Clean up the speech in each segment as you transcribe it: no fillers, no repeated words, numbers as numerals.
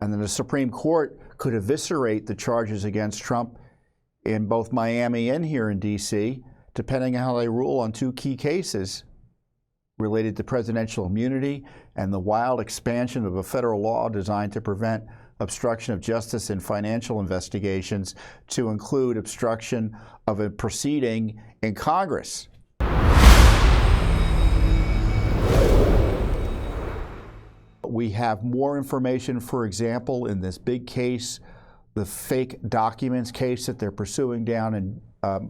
And then the Supreme Court could eviscerate the charges against Trump in both Miami and here in D.C., depending on how they rule on two key cases related to presidential immunity and the wild expansion of a federal law designed to prevent obstruction of justice in financial investigations to include obstruction of a proceeding in Congress. We have more information, for example, in this big case, the fake documents case that they're pursuing down in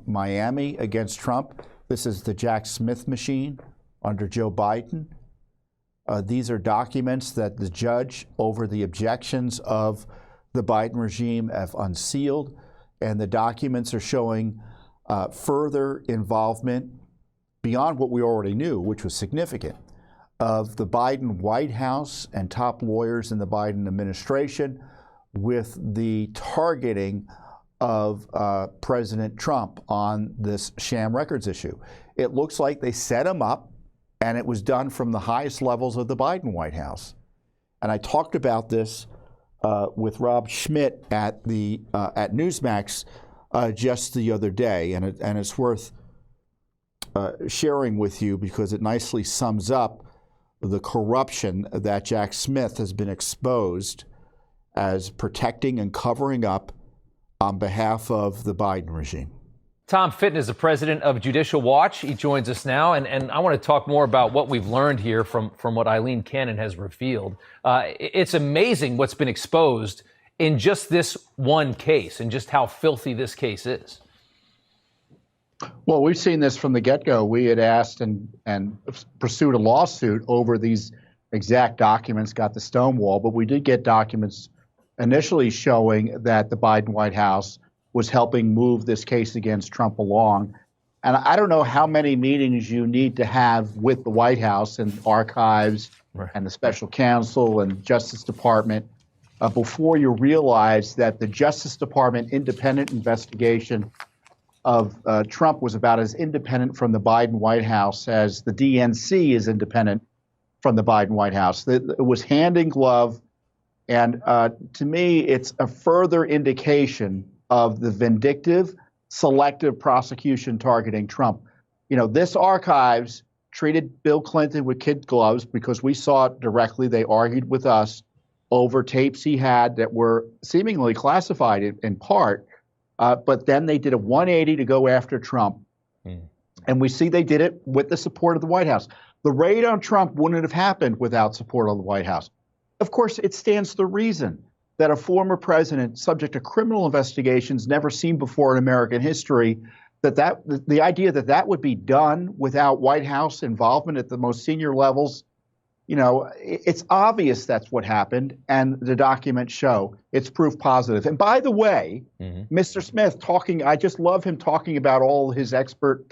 Miami against Trump. This is the Jack Smith machine under Joe Biden. These are documents that the judge, over the objections of the Biden regime, have unsealed, and the documents are showing further involvement beyond what we already knew, which was significant, of the Biden White House and top lawyers in the Biden administration with the targeting of President Trump on this sham records issue. It looks like they set him up, and it was done from the highest levels of the Biden White House. And I talked about this with Rob Schmidt at Newsmax just the other day, and it's worth sharing with you because it nicely sums up the corruption that Jack Smith has been exposed as protecting and covering up on behalf of the Biden regime. Tom Fitton is the president of Judicial Watch. He joins us now, and I want to talk more about what we've learned here from what Eileen Cannon has revealed. It's amazing what's been exposed in just this one case and just how filthy this case is. Well, we've seen this from the get-go. We had asked and pursued a lawsuit over these exact documents, got the stonewall, but we did get documents initially showing that the Biden White House was helping move this case against Trump along. And I don't know how many meetings you need to have with the White House and archives and the Special Counsel and Justice Department before you realize that the Justice Department independent investigation of Trump was about as independent from the Biden White House as the DNC is independent from the Biden White House. It was hand in glove. And to me, it's a further indication of the vindictive, selective prosecution targeting Trump. You know, this archives treated Bill Clinton with kid gloves because we saw it directly. They argued with us over tapes he had that were seemingly classified in part. But then they did a 180 to go after Trump. And we see they did it with the support of the White House. The raid on Trump wouldn't have happened without support of the White House. Of course, it stands to reason that a former president subject to criminal investigations never seen before in American history, the idea that that would be done without White House involvement at the most senior levels, you know, it's obvious that's what happened, and the documents show it's proof positive. And by the way, Mr. Smith I just love him talking about all his expert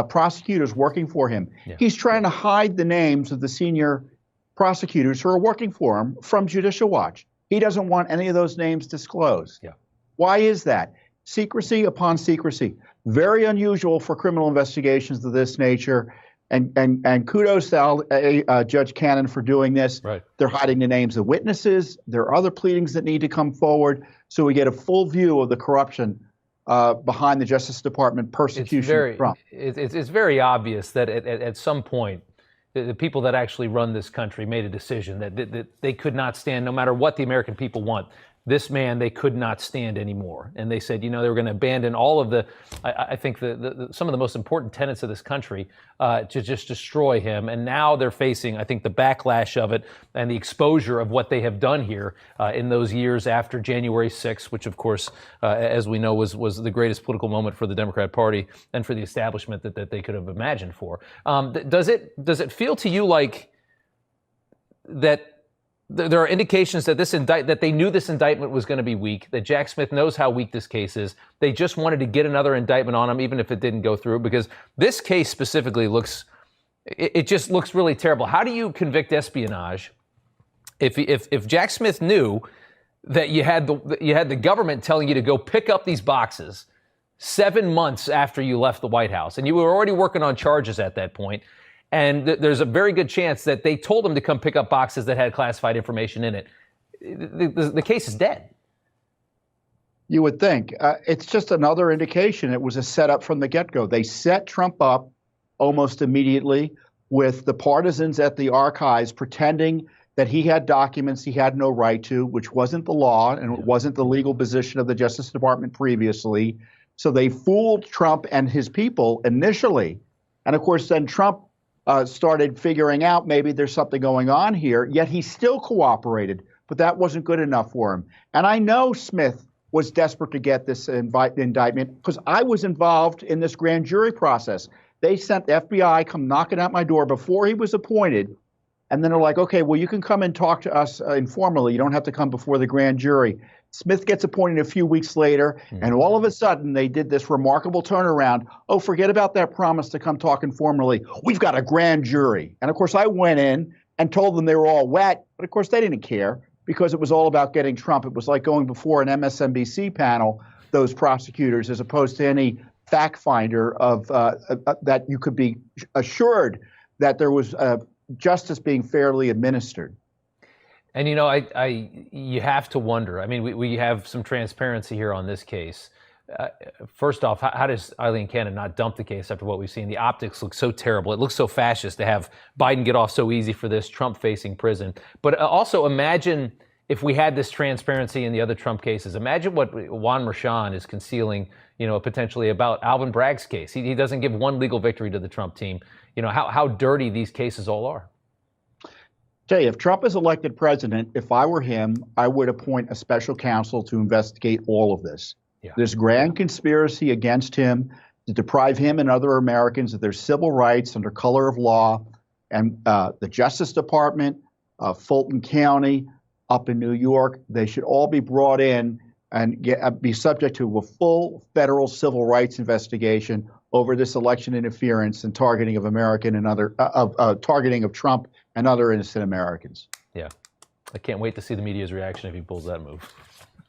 prosecutors working for him. Yeah. He's trying to hide the names of the senior prosecutors who are working for him from Judicial Watch. He doesn't want any of those names disclosed. Yeah. Why is that? Secrecy upon secrecy. Very unusual for criminal investigations of this nature. And kudos to Judge Cannon for doing this. Right. They're hiding the names of witnesses. There are other pleadings that need to come forward so we get a full view of the corruption behind the Justice Department persecution of Trump. It's very obvious that at some point, the people that actually run this country made a decision that they could not stand, no matter what the American people want. This man, they could not stand anymore. And they said, you know, they were going to abandon all of I think some of the most important tenets of this country to just destroy him. And now they're facing, I think, the backlash of it and the exposure of what they have done here in those years after January 6th, which, of course, as we know, was the greatest political moment for the Democrat Party and for the establishment that they could have imagined for. Does it feel to you like that there are indications that that they knew this indictment was going to be weak, that Jack Smith knows how weak this case is? They just wanted to get another indictment on him, even if it didn't go through, because this case specifically just looks really terrible. How do you convict espionage if Jack Smith knew that you had the government telling you to go pick up these boxes 7 months after you left the White House, and you were already working on charges at that point? And there's a very good chance that they told him to come pick up boxes that had classified information in it. the case is dead. You would think. It's just another indication it was a setup from the get-go. They set Trump up almost immediately with the partisans at the archives pretending that he had documents he had no right to, which wasn't the law and it wasn't the legal position of the Justice Department previously. So they fooled Trump and his people initially. And of course, then Trump started figuring out maybe there's something going on here, yet he still cooperated, but that wasn't good enough for him. And I know Smith was desperate to get this indictment because I was involved in this grand jury process. They sent the FBI come knocking at my door before he was appointed. And then they're like, okay, well, you can come and talk to us informally. You don't have to come before the grand jury. Smith gets appointed a few weeks later, and all of a sudden they did this remarkable turnaround. Oh, forget about that promise to come talk informally. We've got a grand jury. And of course, I went in and told them they were all wet, but of course they didn't care because it was all about getting Trump. It was like going before an MSNBC panel, those prosecutors, as opposed to any fact finder of that you could be assured that there was justice being fairly administered. And, you know, you have to wonder. I mean, we have some transparency here on this case. First off, how does Eileen Cannon not dump the case after what we've seen? The optics look so terrible. It looks so fascist to have Biden get off so easy for this, Trump facing prison. But also imagine if we had this transparency in the other Trump cases. Imagine what Juan Merchan is concealing, you know, potentially about Alvin Bragg's case. He doesn't give one legal victory to the Trump team. You know, how dirty these cases all are. Tell you, if Trump is elected president, if I were him, I would appoint a special counsel to investigate all of this. Yeah. This grand conspiracy against him to deprive him and other Americans of their civil rights under color of law, and the Justice Department, Fulton County, up in New York, they should all be brought in and be subject to a full federal civil rights investigation over this election interference and targeting of American and other targeting of Trump and other innocent Americans. Yeah, I can't wait to see the media's reaction if he pulls that move.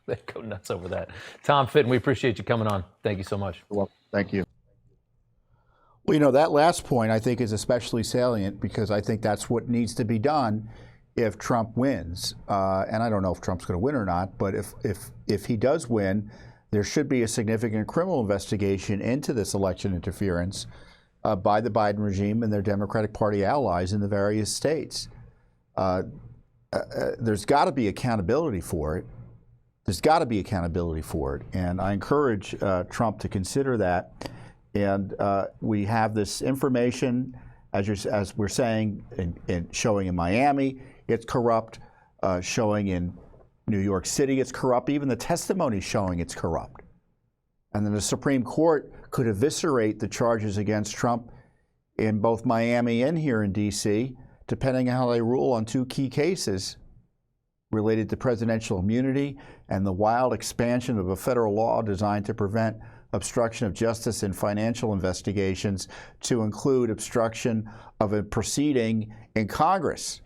They go nuts over that. Tom Fitton, we appreciate you coming on. Thank you so much. Well, thank you. Well, you know, that last point I think is especially salient because I think that's what needs to be done if Trump wins. And I don't know if Trump's going to win or not, but if he does win, there should be a significant criminal investigation into this election interference by the Biden regime and their Democratic Party allies in the various states. There's got to be accountability for it. There's got to be accountability for it. And I encourage Trump to consider that. And we have this information, as we're saying, showing in Miami, it's corrupt, showing in New York City, it's corrupt. Even the testimony showing it's corrupt. And then the Supreme Court could eviscerate the charges against Trump in both Miami and here in D.C., depending on how they rule on two key cases related to presidential immunity and the wild expansion of a federal law designed to prevent obstruction of justice in financial investigations to include obstruction of a proceeding in Congress.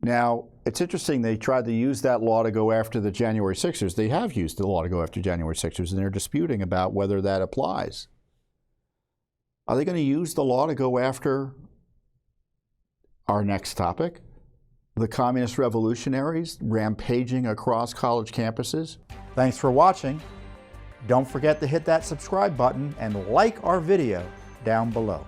Now, it's interesting they tried to use that law to go after the January 6ers. They have used the law to go after January 6ers, and they're disputing about whether that applies. Are they going to use the law to go after our next topic, the communist revolutionaries rampaging across college campuses? Thanks for watching. Don't forget to hit that subscribe button and like our video down below.